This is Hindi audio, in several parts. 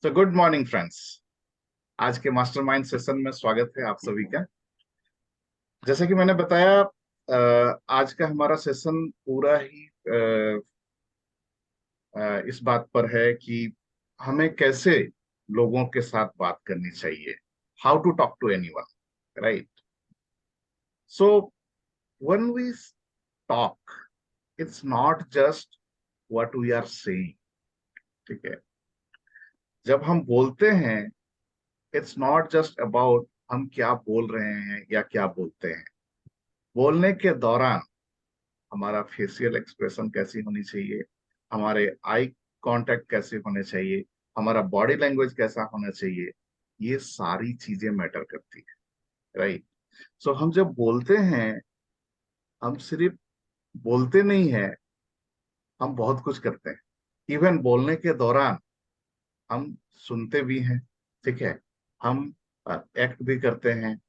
तो गुड मॉर्निंग फ्रेंड्स। आज के मास्टरमाइंड सेशन में स्वागत है आप सभी का। जैसे कि मैंने बताया, आज का हमारा सेशन पूरा ही इस बात पर है कि हमें कैसे लोगों के साथ बात करनी चाहिए। How to talk to anyone, right? So when we talk, it's not just what we are saying. ठीक है, जब हम बोलते हैं, इट्स नॉट जस्ट अबाउट हम क्या बोल रहे हैं या क्या बोलते हैं। बोलने के दौरान हमारा फेशियल एक्सप्रेशन कैसी होनी चाहिए, हमारे आई कांटेक्ट कैसे होने चाहिए, हमारा बॉडी लैंग्वेज कैसा होना चाहिए, ये सारी चीजें मैटर करती है, राइट? सो हम जब बोलते हैं, हम सिर्फ बोलते नहीं है, हम बहुत कुछ करते हैं। इवन बोलने के दौरान हम सुनते भी हैं। ठीक है, हम एक्ट भी करते हैं,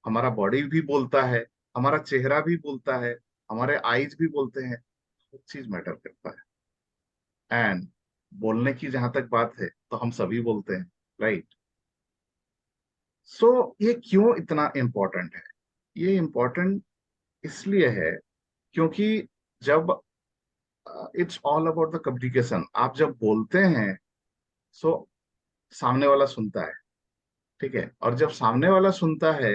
हमारा बॉडी भी बोलता है, हमारा चेहरा भी बोलता है, हमारे आईज भी बोलते हैं। हर चीज मैटर करता है। एंड बोलने की जहां तक बात है तो हम सभी बोलते हैं, राइट? सो ये क्यों इतना इम्पोर्टेंट है? ये इम्पोर्टेंट इसलिए है क्योंकि जब it's all about the communication, आप जब बोलते हैं, सो सामने वाला सुनता है। ठीक है, और जब सामने वाला सुनता है,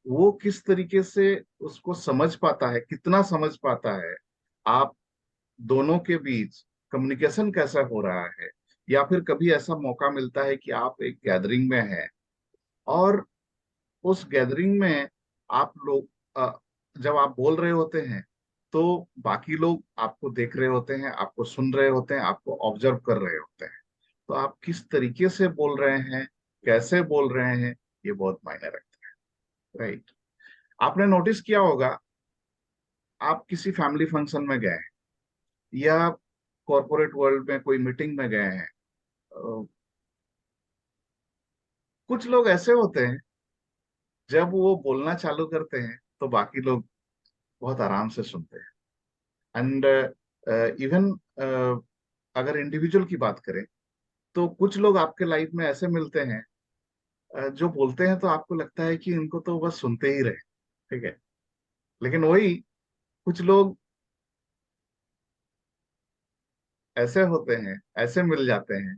वो किस तरीके से उसको समझ पाता है, कितना समझ पाता है, आप दोनों के बीच कम्युनिकेशन कैसा हो रहा है। या फिर कभी ऐसा मौका मिलता है कि आप एक गैदरिंग में हैं, और उस गैदरिंग में आप लोग जब आप बोल रहे होते हैं, तो बाकी लोग आपको देख रहे होते हैं, आपको सुन रहे होते हैं, आपको ऑब्जर्व कर रहे होते हैं। तो आप किस तरीके से बोल रहे हैं, कैसे बोल रहे हैं, ये बहुत मायने रखता है, राइट? आपने नोटिस किया होगा, आप किसी फैमिली फंक्शन में गए हैं या कॉरपोरेट वर्ल्ड में कोई मीटिंग में गए हैं, कुछ लोग ऐसे होते हैं, जब वो बोलना चालू करते हैं तो बाकी लोग बहुत आराम से सुनते हैं। एंड इवन अगर इंडिविजुअल की बात करें, तो कुछ लोग आपके लाइफ में ऐसे मिलते हैं, जो बोलते हैं तो आपको लगता है कि इनको तो बस सुनते ही रहे। ठीक है, लेकिन वही कुछ लोग ऐसे होते हैं, ऐसे मिल जाते हैं,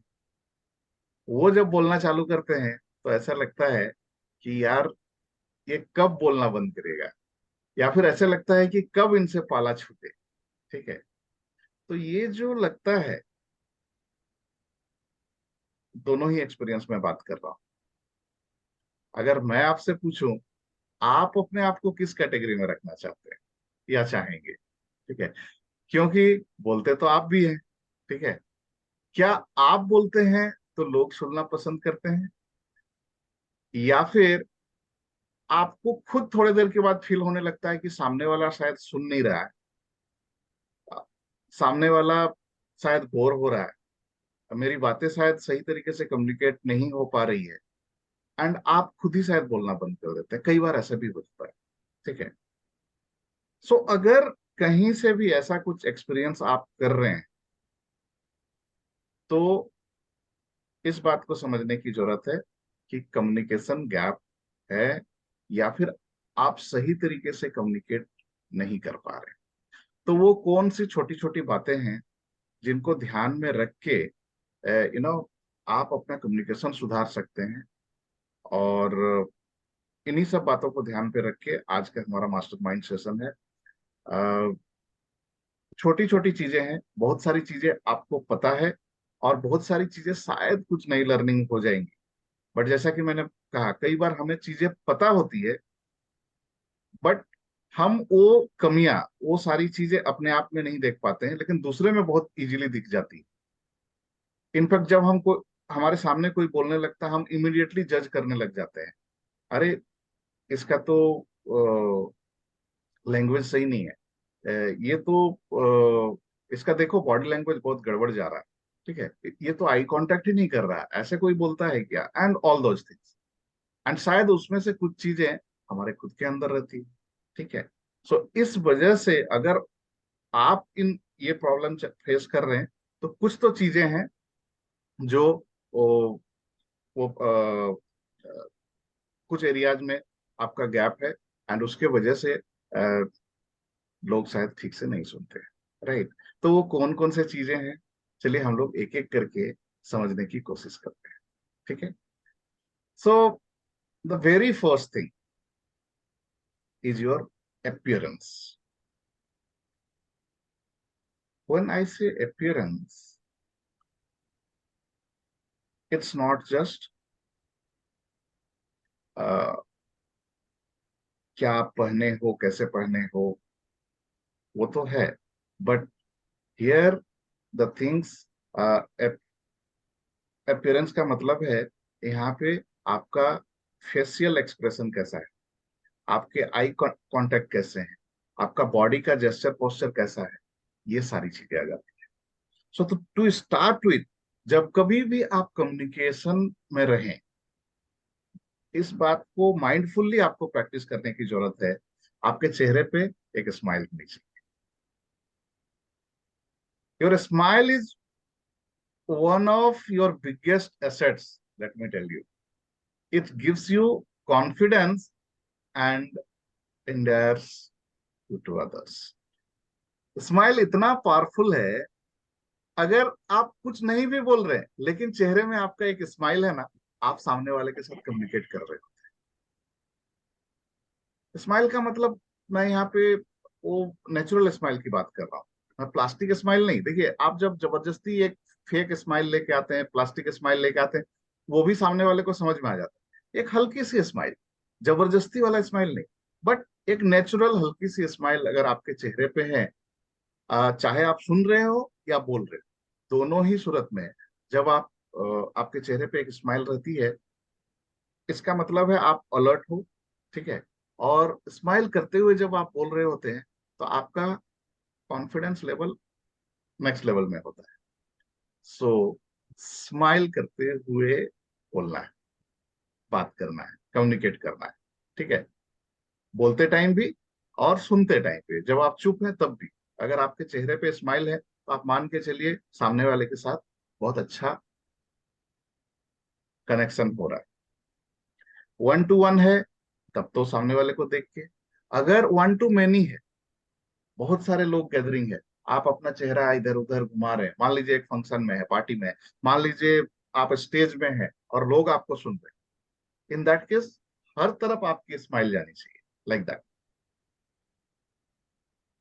वो जब बोलना चालू करते हैं तो ऐसा लगता है कि यार, ये कब बोलना बंद करेगा, या फिर ऐसे लगता है कि कब इनसे पाला छूटे। ठीक है, तो ये जो लगता है, दोनों ही एक्सपीरियंस में बात कर रहा हूं। अगर मैं आपसे पूछूं, आप अपने आप को किस कैटेगरी में रखना चाहते हैं या चाहेंगे? ठीक है, क्योंकि बोलते तो आप भी हैं। ठीक है, क्या आप बोलते हैं तो लोग सुनना पसंद करते हैं, या फिर आपको खुद थोड़ी देर के बाद फील होने लगता है कि सामने वाला शायद सुन नहीं रहा है, सामने वाला शायद बोर हो रहा है, मेरी बातें शायद सही तरीके से कम्युनिकेट नहीं हो पा रही है, एंड आप खुद ही शायद बोलना बंद कर देते हैं। कई बार ऐसा भी होता है। ठीक है, सो अगर कहीं से भी ऐसा कुछ एक्सपीरियंस आप कर रहे हैं, तो इस बात को समझने की जरूरत है कि कम्युनिकेशन गैप है, या फिर आप सही तरीके से कम्युनिकेट नहीं कर पा रहे। तो वो कौन सी छोटी छोटी बातें हैं जिनको ध्यान में रख के आप अपना कम्युनिकेशन सुधार सकते हैं। और इन्हीं सब बातों को ध्यान पे रख के आज का हमारा मास्टरमाइंड सेशन है। छोटी छोटी चीजें हैं, बहुत सारी चीजें आपको पता है, और बहुत सारी चीजें शायद कुछ नई लर्निंग हो जाएंगी। बट जैसा कि मैंने कहा, कई बार हमें चीजें पता होती है, बट हम वो कमियां, वो सारी चीजें अपने आप में नहीं देख पाते हैं, लेकिन दूसरे में बहुत इजीली दिख जाती है। इनफैक्ट जब हमको हमारे सामने कोई बोलने लगता है, हम इमिडिएटली जज करने लग जाते हैं। अरे, इसका तो लैंग्वेज सही नहीं है, ये तो इसका देखो बॉडी लैंग्वेज बहुत गड़बड़ जा रहा है। ठीक है, ये तो आई कांटेक्ट ही नहीं कर रहा है, ऐसे कोई बोलता है क्या, and all those things. And शायद उसमें से कुछ चीजें हमारे खुद के अंदर रहती है। ठीक है, सो इस वजह से अगर आप इन ये प्रॉब्लम फेस कर रहे हैं, तो कुछ तो चीजें हैं जो वो कुछ एरियाज में आपका गैप है, एंड उसके वजह से लोग शायद ठीक से नहीं सुनते, राइट। तो वो कौन कौन से चीजें हैं, चलिए हम लोग एक एक करके समझने की कोशिश करते हैं, ठीक है। So the very first thing is your appearance. When I say appearance, it's not just क्या आप पहने हो, कैसे पहने हो, वो तो है, but here the things, appearance का मतलब है यहाँ पे आपका फेशियल एक्सप्रेशन कैसा है, आपके आई कांटेक्ट कैसे हैं, आपका बॉडी का जेस्चर पोस्चर कैसा है, ये सारी चीजें आ जाती है। सो तो टू स्टार्ट विथ, जब कभी भी आप कम्युनिकेशन में रहें, इस बात को माइंडफुल्ली आपको प्रैक्टिस करने की जरूरत है। आपके चेहरे पे एक स्माइल होनी चाहिए। Your smile is one of your biggest assets, let me tell you. It gives you confidence and endears you to others. Smile इतना पावरफुल है, अगर आप कुछ नहीं भी बोल रहे हैं लेकिन चेहरे में आपका एक स्माइल है ना, आप सामने वाले के साथ कम्युनिकेट कर रहे हो। स्माइल का मतलब, मैं यहाँ पे वो नेचुरल स्माइल की बात कर रहा हूँ, मैं प्लास्टिक स्माइल नहीं। देखिए, आप जब जबरदस्ती एक फेक स्माइल लेके आते हैं, प्लास्टिक स्माइल लेके आते हैं, वो भी सामने वाले को समझ में आ जाता है। एक हल्की सी स्माइल, जबरदस्ती वाला स्माइल नहीं, बट एक नेचुरल हल्की सी स्माइल अगर आपके चेहरे पे है, चाहे आप सुन रहे हो या बोल रहे हो, दोनों ही सूरत में जब आप आपके चेहरे पे एक स्माइल रहती है, इसका मतलब है आप अलर्ट हो, ठीक है। और स्माइल करते हुए जब आप बोल रहे होते हैं, तो आपका कॉन्फिडेंस लेवल नेक्स्ट लेवल में होता है। सो स्माइल करते हुए बोलना है, बात करना है, कम्युनिकेट करना है, ठीक है। बोलते टाइम भी और सुनते टाइम पे, जब आप चुप हैं तब भी, अगर आपके चेहरे पे स्माइल है तो आप मान के चलिए सामने वाले के साथ बहुत अच्छा कनेक्शन हो रहा है। वन टू वन है तब तो सामने वाले को देख के, अगर वन टू मैनी है, बहुत सारे लोग गैदरिंग है, आप अपना चेहरा इधर उधर घुमा रहे हैं, मान लीजिए एक फंक्शन में है, पार्टी में है, मान लीजिए आप स्टेज में हैं और लोग आपको सुन रहे हैं, इन दैट केस हर तरफ आपकी स्माइल जानी चाहिए, like that.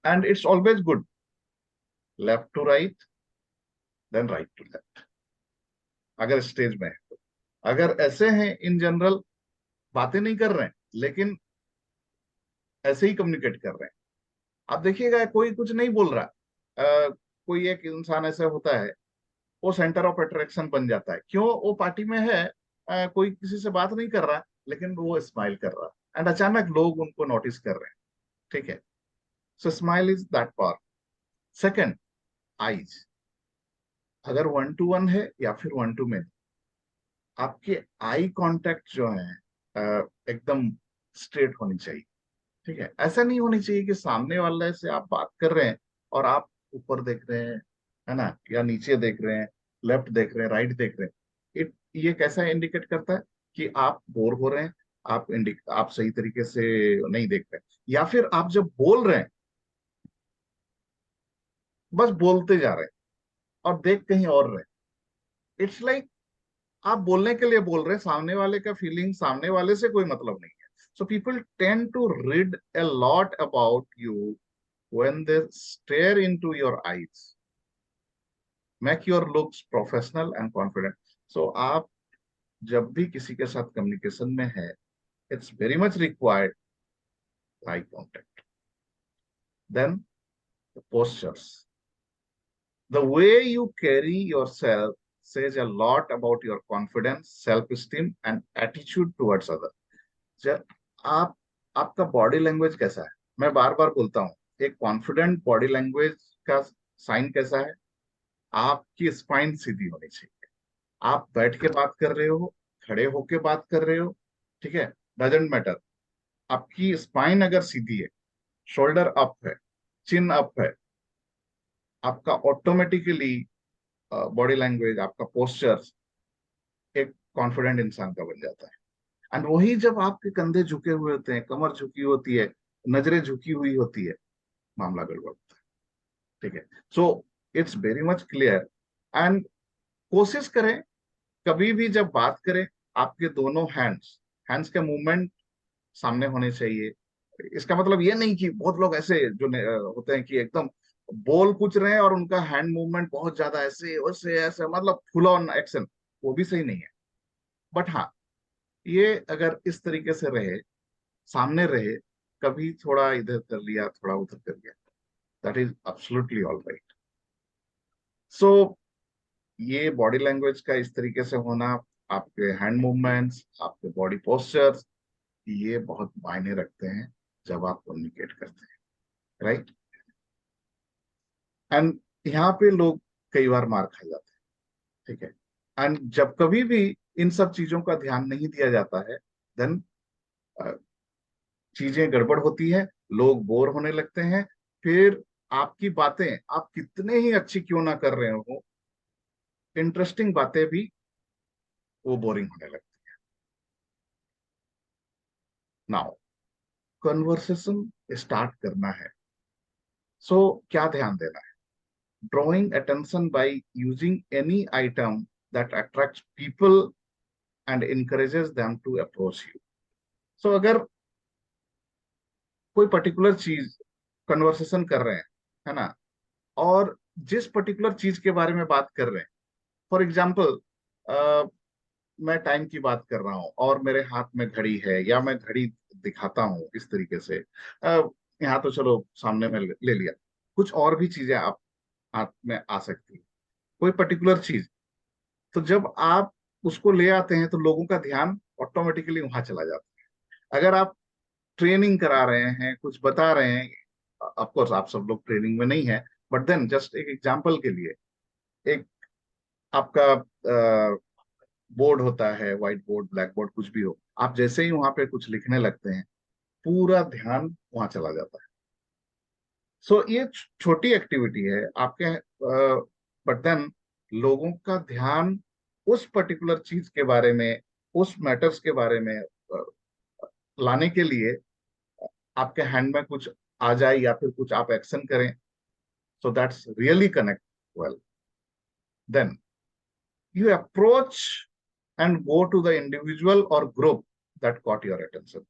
And it's always good, left to right, then right to left, अगर स्टेज में है तो। अगर ऐसे हैं इन जनरल, बातें नहीं कर रहे हैं लेकिन ऐसे ही कम्युनिकेट कर रहे हैं, आप देखिएगा कोई कुछ नहीं बोल रहा, कोई एक इंसान ऐसा होता है, वो सेंटर ऑफ अट्रैक्शन बन जाता है। क्यों? वो पार्टी में है, कोई किसी से बात नहीं कर रहा, लेकिन वो स्माइल कर रहा है, एंड अचानक लोग उनको नोटिस कर रहे हैं, ठीक है। सो smile is that power. Second, eyes, अगर वन टू वन है या फिर वन टू में, आपके आई कांटेक्ट जो है एकदम स्ट्रेट होनी चाहिए, ठीक है। ऐसा नहीं होनी चाहिए कि सामने वाले से आप बात कर रहे हैं और आप ऊपर देख रहे हैं, है ना, या नीचे देख रहे हैं, लेफ्ट देख रहे हैं, राइट देख रहे हैं। ये कैसा इंडिकेट करता है कि आप बोर हो रहे हैं, आप सही तरीके से नहीं देख रहे हैं, या फिर आप जब बोल रहे हैं बस बोलते जा रहे हैं और देख कहीं और रहे हैं। इट्स लाइक आप बोलने के लिए बोल रहे हैं, सामने वाले का फीलिंग, सामने वाले से कोई मतलब नहीं है। So people tend to read a lot about you when they stare into your eyes, make your looks professional and confident. So आप जब भी किसी के साथ कम्युनिकेशन में है, it's very much required eye contact. Then the postures, the way you carry yourself says a lot about your confidence, self-esteem and attitude towards others. जब आप, आपका बॉडी लैंग्वेज कैसा है, मैं बार बार बोलता हूँ, एक कॉन्फिडेंट बॉडी लैंग्वेज का साइन कैसा है, आपकी स्पाइन सीधी होनी चाहिए। आप बैठ के बात कर रहे हो, खड़े होके बात कर रहे हो, ठीक है, डजेंट मैटर, आपकी स्पाइन अगर सीधी है, शोल्डर अप है, चिन अप है, आपका ऑटोमेटिकली बॉडी लैंग्वेज, आपका पोस्चर एक कॉन्फिडेंट इंसान का बन जाता है। एंड वही जब आपके कंधे झुके हुए होते हैं, कमर झुकी होती है, नजरें झुकी हुई होती है, मामला गड़बड़ होता है। ठीक है। So it's very much clear. And कोशिश करें कभी भी जब बात करें, आपके दोनों हैंड्स हैंड्स के मूवमेंट सामने होने चाहिए। इसका मतलब ये नहीं कि बहुत लोग ऐसे जो होते हैं कि एकदम बोल कुछ रहे हैं और उनका हैंड मूवमेंट बहुत ज्यादा ऐसे वैसे ऐसे, मतलब फुल ऑन एक्शन, वो भी सही नहीं है। बट हाँ, ये अगर इस तरीके से रहे, सामने रहे, कभी थोड़ा इधर कर लिया, थोड़ा उधर कर लिया, that is absolutely all right. So ये बॉडी लैंग्वेज का इस तरीके से होना, आपके हैंड मूवमेंट्स, आपके बॉडी पोस्चर्स, ये बहुत मायने रखते हैं जब आप कम्युनिकेट करते हैं, राइट। एंड यहाँ पे लोग कई बार मार खा जाते हैं। ठीक है। एंड जब कभी भी इन सब चीजों का ध्यान नहीं दिया जाता है, देन चीजें गड़बड़ होती है, लोग बोर होने लगते हैं। फिर आपकी बातें आप कितने ही अच्छी क्यों ना कर रहे हो, इंटरेस्टिंग बातें भी वो बोरिंग होने लगती है। नाउ कन्वर्सेशन स्टार्ट करना है, सो क्या ध्यान देना है? Drawing attention by using any item that attracts people and encourages them to approach you. सो अगर कोई पर्टिकुलर चीज कन्वर्सेशन कर रहे हैं, है ना, और जिस पर्टिकुलर चीज के बारे में बात कर रहे हैं, फॉर एग्जाम्पल मैं टाइम की बात कर रहा हूँ और मेरे हाथ में घड़ी है, या मैं घड़ी दिखाता हूँ इस तरीके से, यहाँ तो चलो सामने में ले लिया, कुछ और भी चीजें आप हाथ में आ सकती है, कोई पर्टिकुलर चीज। तो जब आप उसको ले आते हैं तो लोगों का ध्यान ऑटोमेटिकली वहां चला जाता है। अगर आप ट्रेनिंग करा रहे हैं, कुछ बता रहे हैं, ऑफ कोर्स आप सब लोग ट्रेनिंग में नहीं है, बट देन जस्ट एक एग्जांपल के लिए, एक आपका बोर्ड होता है, व्हाइट बोर्ड, ब्लैक बोर्ड, कुछ भी हो, आप जैसे ही वहां पे कुछ लिखने लगते हैं, पूरा ध्यान वहां चला जाता है। सो ये छोटी एक्टिविटी है आपके, बट देन लोगों का ध्यान उस पर्टिकुलर चीज के बारे में, उस मैटर्स के बारे में लाने के लिए आपके हैंड में कुछ आ जाए या फिर कुछ आप एक्शन करें, so that's really connect well. Then you approach and go to the individual or group that caught your attention.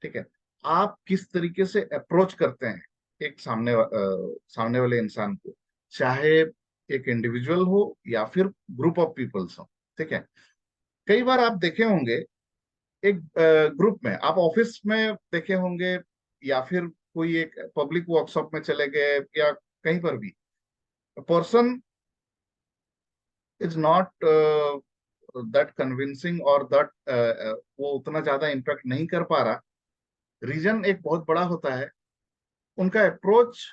ठीक है। आप किस तरीके से अप्रोच करते हैं एक सामने वाले इंसान को, चाहे एक इंडिविजुअल हो या फिर ग्रुप ऑफ पीपल्स हो। ठीक है। कई बार आप देखे होंगे, एक ग्रुप में, आप ऑफिस में देखे होंगे, या फिर कोई एक पब्लिक वर्कशॉप में चले गए, या कहीं पर भी, person is not that convincing, और दैट वो उतना ज्यादा इम्पैक्ट नहीं कर पा रहा। रीजन एक बहुत बड़ा होता है, उनका अप्रोच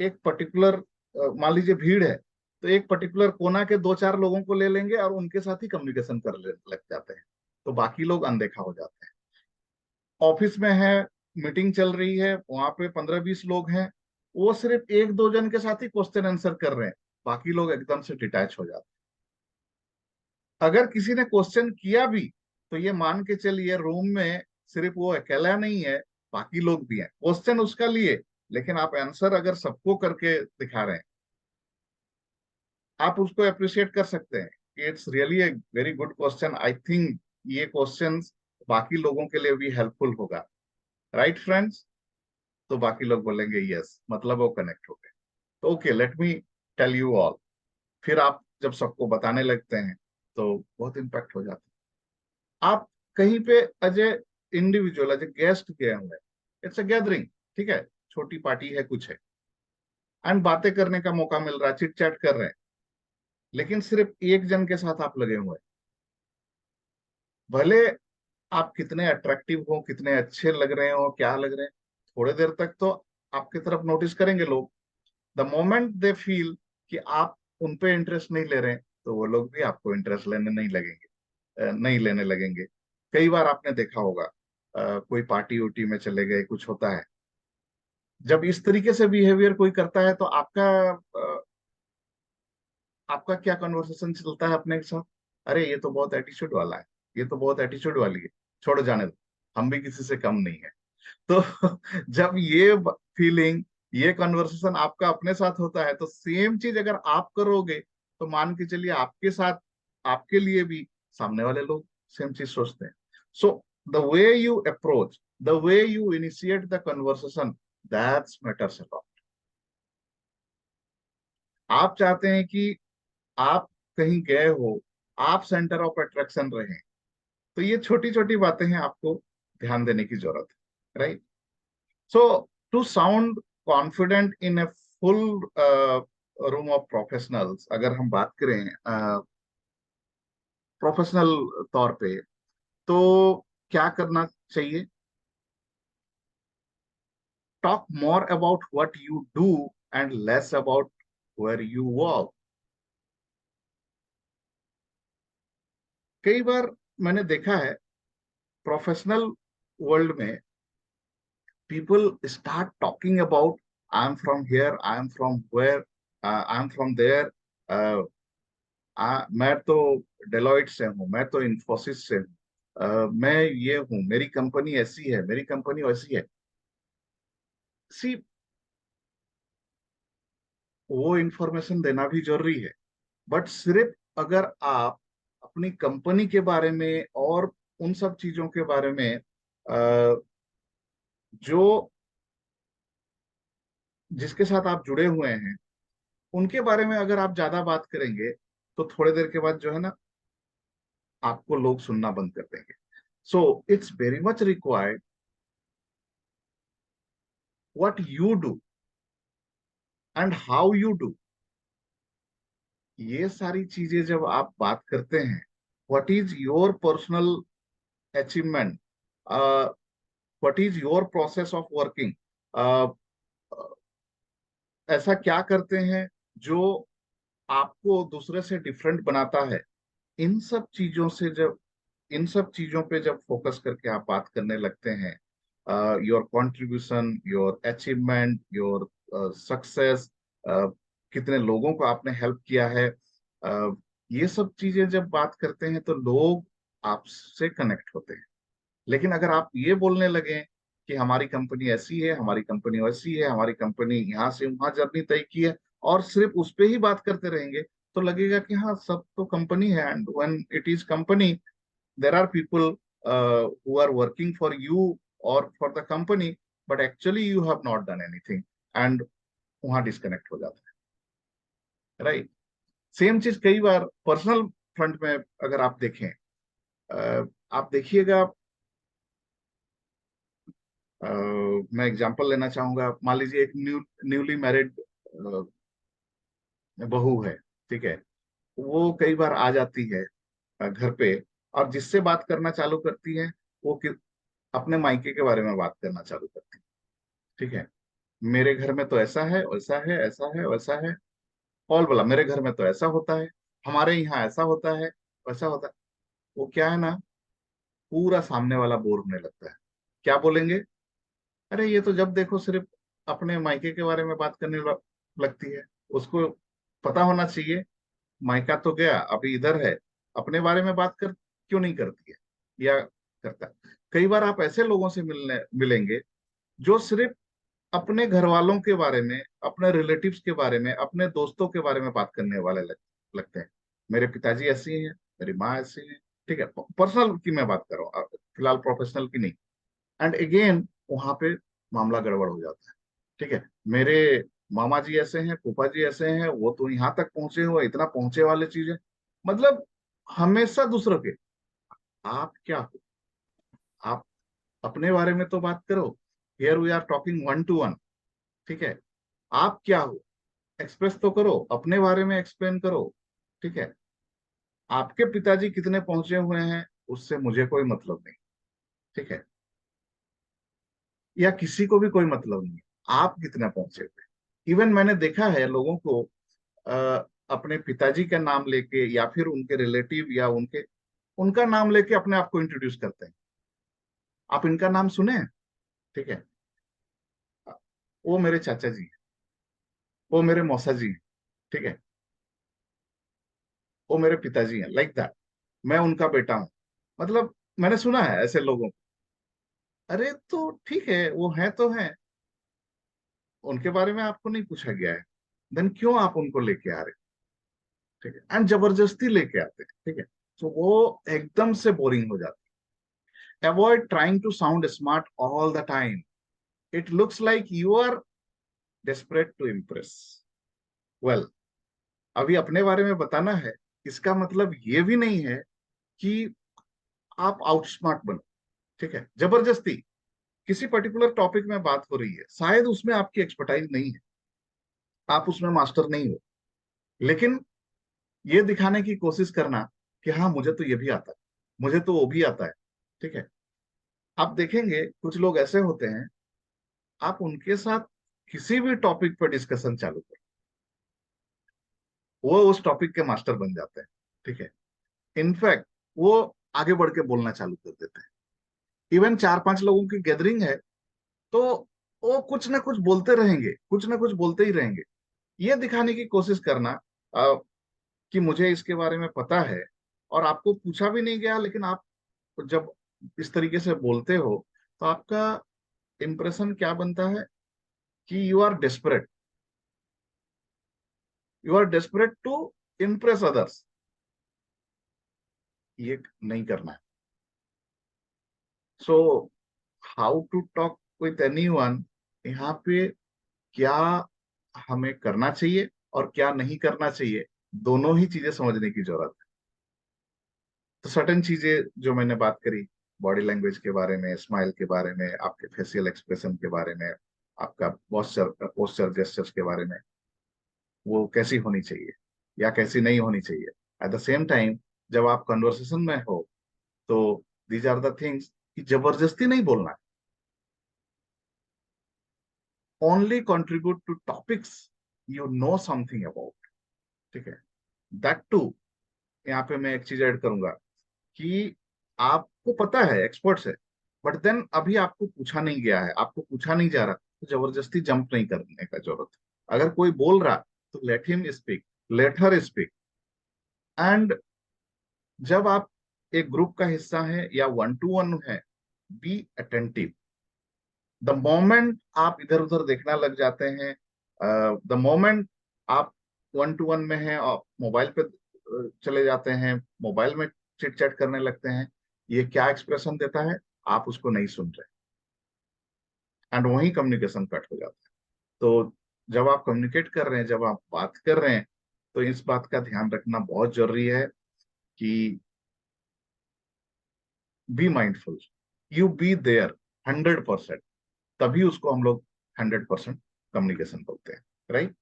एक पर्टिकुलर, मान लीजिए भीड़ है, तो एक पर्टिकुलर कोना के दो चार लोगों को ले लेंगे और उनके साथ ही कम्युनिकेशन लग जाते हैं, तो बाकी लोग अनदेखा हो जाते हैं। ऑफिस में है, मीटिंग चल रही है, वहां पे 15-20 लोग हैं, वो सिर्फ एक दो जन के साथ ही क्वेश्चन आंसर कर रहे हैं, बाकी लोग एकदम से डिटैच हो जाते हैं। अगर किसी ने क्वेश्चन किया भी, तो ये मान के चलिए रूम में सिर्फ वो अकेला नहीं है, बाकी लोग भी हैं, क्वेश्चन उसका लिए, लेकिन आप आंसर अगर सबको करके दिखा रहे हैं, आप उसको अप्रिशिएट कर सकते हैं। It's really a very good question, I think ये क्वेश्चन बाकी लोगों के लिए भी हेल्पफुल होगा, राइट फ्रेंड्स? तो बाकी लोग बोलेंगे यस, मतलब वो कनेक्ट हो गए। तो okay, let me tell you all. फिर आप जब सबको बताने लगते हैं तो बहुत इम्पैक्ट हो जाता है। आप कहीं पे as a individual, as a guest गए हुए हैं, इट्स अ गैदरिंग, ठीक है, छोटी पार्टी है, कुछ है, एंड बातें करने का मौका मिल रहा है, चिट चैट कर रहे हैं, लेकिन सिर्फ एक जन के साथ आप लगे हुए हैं। भले आप कितने अट्रैक्टिव हो, कितने अच्छे लग रहे हो, क्या लग रहे हैं, थोड़ी देर तक तो आपकी तरफ नोटिस करेंगे लोग। द मोमेंट दे फील कि आप उन पे इंटरेस्ट नहीं ले रहे हैं, तो वो लोग भी आपको इंटरेस्ट लेने नहीं लगेंगे, नहीं लेने लगेंगे। कई बार आपने देखा होगा, कोई पार्टी उटी में चले गए, कुछ होता है, जब इस तरीके से बिहेवियर कोई करता है, तो आपका क्या कन्वर्सेशन चलता है अपने के साथ? अरे ये तो बहुत एटीट्यूड वाला है, ये तो बहुत एटीट्यूड वाली है, छोड़ो जाने दो, हम भी किसी से कम नहीं है। तो जब ये फीलिंग, ये कन्वर्सेशन आपका अपने साथ होता है, तो सेम चीज अगर आप करोगे तो मान के चलिए आपके साथ, आपके लिए भी सामने वाले लोग सेम चीज सोचते हैं। So the way you approach, the way you initiate the conversation, that's matters a lot. आप चाहते हैं कि आप कहीं गए हो, आप सेंटर ऑफ अट्रैक्शन रहे, तो ये छोटी छोटी बातें हैं, आपको ध्यान देने की जरूरत है, right? So to sound confident in a full room of professionals, अगर हम बात करें प्रोफेशनल तौर पे, तो क्या करना चाहिए? Talk more about what you do and less about where you work. कई बार मैंने देखा है प्रोफेशनल वर्ल्ड में, people start talking about I'm from here, I'm from where, I'm from there, uh, मैं तो डेलॉइट से हूँ, मैं तो इन्फोसिस से हूँ, मैं ये हूँ, मेरी कंपनी ऐसी है, मेरी कंपनी वैसी है। सी, वो इंफॉर्मेशन देना भी जरूरी है, बट सिर्फ अगर आप अपनी कंपनी के बारे में और उन सब चीजों के बारे में जो जिसके साथ आप जुड़े हुए हैं उनके बारे में अगर आप ज्यादा बात करेंगे, तो थोड़ी देर के बाद जो है ना, आपको लोग सुनना बंद कर देंगे। So it's very much required what you do and how you do. ये सारी चीजें जब आप बात करते हैं, what is your personal achievement, what is your process of working, ऐसा क्या करते हैं जो आपको दूसरे से डिफरेंट बनाता है। इन सब चीजों से जब, इन सब चीजों पे जब फोकस करके आप बात करने लगते हैं, your contribution, your achievement, your success, कितने लोगों को आपने हेल्प किया है, ये सब चीजें जब बात करते हैं तो लोग आपसे कनेक्ट होते हैं। लेकिन अगर आप ये बोलने लगे कि हमारी कंपनी ऐसी है, हमारी कंपनी वैसी है, हमारी कंपनी यहाँ से वहां जर्नी तय की है, और सिर्फ उस पे ही बात करते रहेंगे, तो लगेगा कि हाँ सब तो कंपनी है, and when it is company, there are people who are working for you or for the company, but actually you have not done anything, and वहां डिस्कनेक्ट हो जाता है, राइट? सेम चीज कई बार पर्सनल फ्रंट में अगर आप देखें, आप देखिएगा, मैं एग्जांपल लेना चाहूंगा। मान लीजिए एक न्यूली मैरिड बहू है, ठीक है, वो कई बार आ जाती है घर पे, और जिससे बात करना चालू करती है, वो अपने मायके के बारे में बात करना चालू करती है, ठीक है। मेरे घर में तो ऐसा है, वैसा है, ऐसा है, वैसा है, ऑल बोला मेरे घर में तो ऐसा होता है, हमारे यहाँ ऐसा होता है, वैसा होता है। वो क्या है ना, पूरा सामने वाला बोर होने लगता है। क्या बोलेंगे? अरे ये तो जब देखो सिर्फ अपने मायके के बारे में बात करने लगती है, उसको पता होना चाहिए, मायका तो गया, अभी इधर है, अपने बारे में बात कर क्यों नहीं करती है, या करता है। कई बार आप ऐसे लोगों से मिलेंगे जो सिर्फ अपने घर वालों के बारे में, अपने रिलेटिव्स के बारे में, अपने दोस्तों के बारे में बात करने वाले लगते हैं। मेरे पिताजी ऐसी हैं, मेरी माँ ऐसी है, ठीक है, पर्सनल की मैं बात कर रहा हूँ, फिलहाल प्रोफेशनल की नहीं। एंड अगेन वहां पे मामला गड़बड़ हो जाता है, ठीक है। मेरे मामा जी ऐसे हैं, फूफा जी ऐसे हैं, वो तो यहाँ तक पहुंचे हुए, इतना पहुंचे वाले चीजें, मतलब हमेशा दूसरों के। आप क्या हो? आप अपने बारे में तो बात करो। Here we are talking one to one, ठीक है। आप क्या हो, एक्सप्रेस तो करो, अपने बारे में एक्सप्लेन करो, ठीक है। आपके पिताजी कितने पहुंचे हुए हैं उससे मुझे कोई मतलब नहीं, ठीक है, या किसी को भी कोई मतलब नहीं, आप कितने पहुंचे हुए। इवन मैंने देखा है लोगों को अपने पिताजी का नाम लेके, या फिर उनके रिलेटिव, या उनका नाम लेके अपने आप को इंट्रोड्यूस करते हैं। आप इनका नाम सुने हैं? ठीक है, वो मेरे चाचा जी हैं, वो मेरे मौसा जी हैं, ठीक है, वो मेरे पिताजी हैं, लाइक दैट। मैं उनका बेटा हूं। मतलब मैंने सुना है ऐसे लोगों को। अरे तो ठीक है, वो है तो है, उनके बारे में आपको नहीं पूछा गया है, देन क्यों आप उनको लेके आ रहे हैं? ठीक है, एंड जबरदस्ती लेके आते हैं। ठीक है, तो वो एकदम से बोरिंग हो जाता है। Avoid trying to sound smart all the time. It looks like you are desperate to impress. Well, अभी अपने बारे में बताना है, इसका मतलब ये भी नहीं है कि आप आउटस्मार्ट बनो। ठीक है, जबरदस्ती किसी पर्टिकुलर टॉपिक में बात हो रही है, शायद उसमें आपकी एक्सपर्टाइज नहीं है, आप उसमें मास्टर नहीं हो, लेकिन ये दिखाने की कोशिश करना कि हाँ मुझे तो ये भी आता है, मुझे तो वो भी आता है। ठीक है, आप देखेंगे कुछ लोग ऐसे होते हैं, आप उनके साथ किसी भी टॉपिक पर डिस्कशन चालू करें, वो उस टॉपिक के मास्टर बन जाते हैं। ठीक है, इनफैक्ट वो आगे बढ़ के बोलना चालू कर देते हैं। इवन 4-5 लोगों की गैदरिंग है, तो वो कुछ ना कुछ बोलते रहेंगे, कुछ ना कुछ बोलते ही रहेंगे। ये दिखाने की कोशिश करना कि मुझे इसके बारे में पता है, और आपको पूछा भी नहीं गया, लेकिन आप जब इस तरीके से बोलते हो, तो आपका इंप्रेशन क्या बनता है कि you are desperate to impress others. ये नहीं करना है। So how to talk with anyone, यहाँ पे क्या हमें करना चाहिए और क्या नहीं करना चाहिए, दोनों ही चीजें समझने की जरूरत है। तो सर्टेन चीजें जो मैंने बात करी, बॉडी लैंग्वेज के बारे में, स्माइल के बारे में, आपके फेशियल एक्सप्रेशन के बारे में, आपका पोस्चर पोस्चर जेस्चर्स के बारे में, वो कैसी होनी चाहिए या कैसी नहीं होनी चाहिए। एट द सेम टाइम, जब आप कन्वर्सेशन में हो, तो दीज आर द थिंग्स कि जबरदस्ती नहीं बोलना है, only contribute to topics you know something about. ठीक है, दैट टू, यहाँ पे मैं एक चीज ऐड करूंगा कि आपको पता है, एक्सपर्ट्स है, बट देन अभी आपको पूछा नहीं गया है, आपको पूछा नहीं जा रहा, तो जबरदस्ती जंप नहीं करने का जरूरत है। अगर कोई बोल रहा, तो let him speak, let her speak. And जब आप एक ग्रुप का हिस्सा है या वन टू वन है, बी अटेंटिव। द मोमेंट आप इधर उधर देखना लग जाते हैं, द मोमेंट आप वन टू वन में हैं और मोबाइल पे चले जाते हैं, मोबाइल में चिट चैट करने लगते हैं, ये क्या एक्सप्रेशन देता है, आप उसको नहीं सुन रहे, एंड वहीं कम्युनिकेशन कट हो जाता है। तो जब आप कम्युनिकेट कर रहे हैं, जब आप बात कर रहे हैं, तो इस बात का ध्यान रखना बहुत जरूरी है कि be mindful, you be there 100%, तभी उसको हम लोग 100% कम्युनिकेशन बोलते हैं, राइट।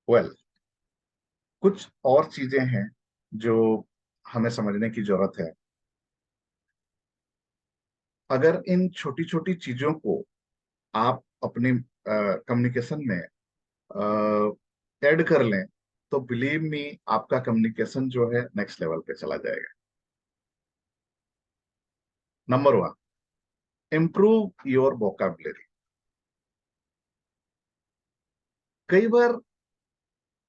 वेल, कुछ और चीजें हैं जो हमें समझने की जरूरत है। अगर इन छोटी छोटी चीजों को आप अपने कम्युनिकेशन में ऐड कर लें, तो बिलीव मी, आपका कम्युनिकेशन जो है नेक्स्ट लेवल पे चला जाएगा। Number 1, improve your vocabulary. कई बार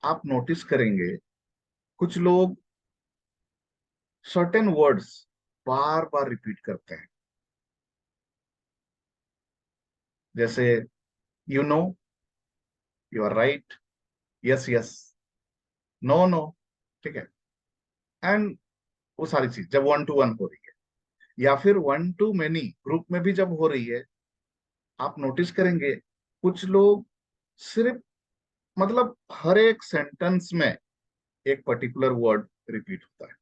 आप नोटिस करेंगे, कुछ लोग सर्टेन वर्ड्स बार बार रिपीट करते हैं, जैसे you know, you are right, yes yes, no no. ठीक है, एंड वो सारी चीज जब वन टू वन हो रही है, या फिर वन टू मेनी ग्रुप में भी जब हो रही है, आप नोटिस करेंगे कुछ लोग सिर्फ, मतलब हर एक सेंटेंस में एक पर्टिकुलर वर्ड रिपीट होता है।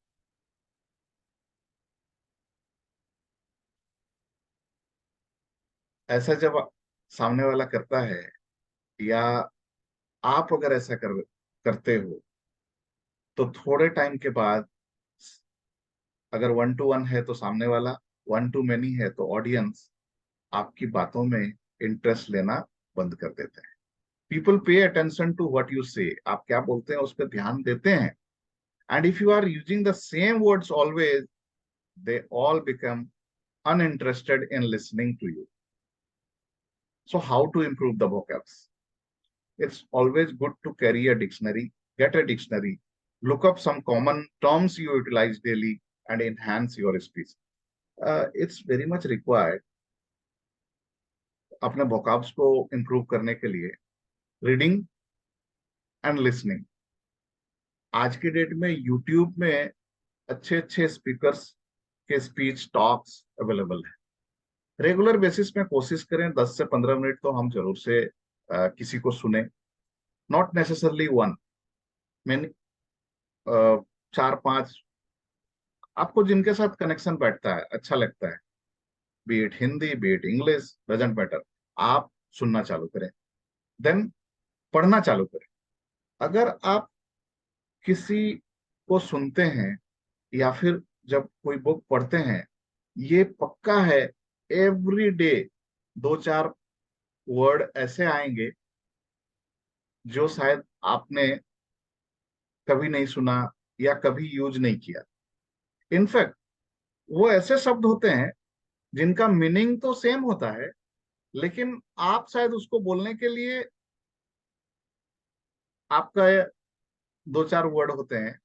ऐसा जब सामने वाला करता है, या आप अगर ऐसा करते हो, तो थोड़े टाइम के बाद, अगर वन टू वन है तो सामने वाला, वन टू मेनी है तो ऑडियंस, आपकी बातों में इंटरेस्ट लेना बंद कर देते हैं। People pay attention to what you से, आप क्या बोलते हैं उस पर ध्यान देते हैं। And if you are using the same words always, they all become uninterested in listening to you. So how to improve the vocabs? It's always good to carry a dictionary, get a dictionary, look up some common terms you utilize daily and enhance your speech. It's very much required अपने vocabs को improve करने के लिए रीडिंग एंड लिसनिंग. आज की डेट में यूट्यूब में अच्छे अच्छे स्पीकर्स के स्पीच टॉक्स अवेलेबल है. रेगुलर बेसिस में कोशिश करें 10 से 15 मिनट तो हम जरूर से किसी को सुने. नॉट नेसेसरली वन, मैंने 4-5 आपको जिनके साथ कनेक्शन बैठता है, अच्छा लगता है, B it Hindi B it English doesn't matter, आप सुनना चालू करें. देन पढ़ना चालू करें. अगर आप किसी को सुनते हैं या फिर जब कोई बुक पढ़ते हैं, ये पक्का है एवरी डे 2-4 वर्ड ऐसे आएंगे जो शायद आपने कभी नहीं सुना या कभी यूज नहीं किया. इनफैक्ट वो ऐसे शब्द होते हैं जिनका मीनिंग तो सेम होता है, लेकिन आप शायद उसको बोलने के लिए आपका 2-4 वर्ड होते हैं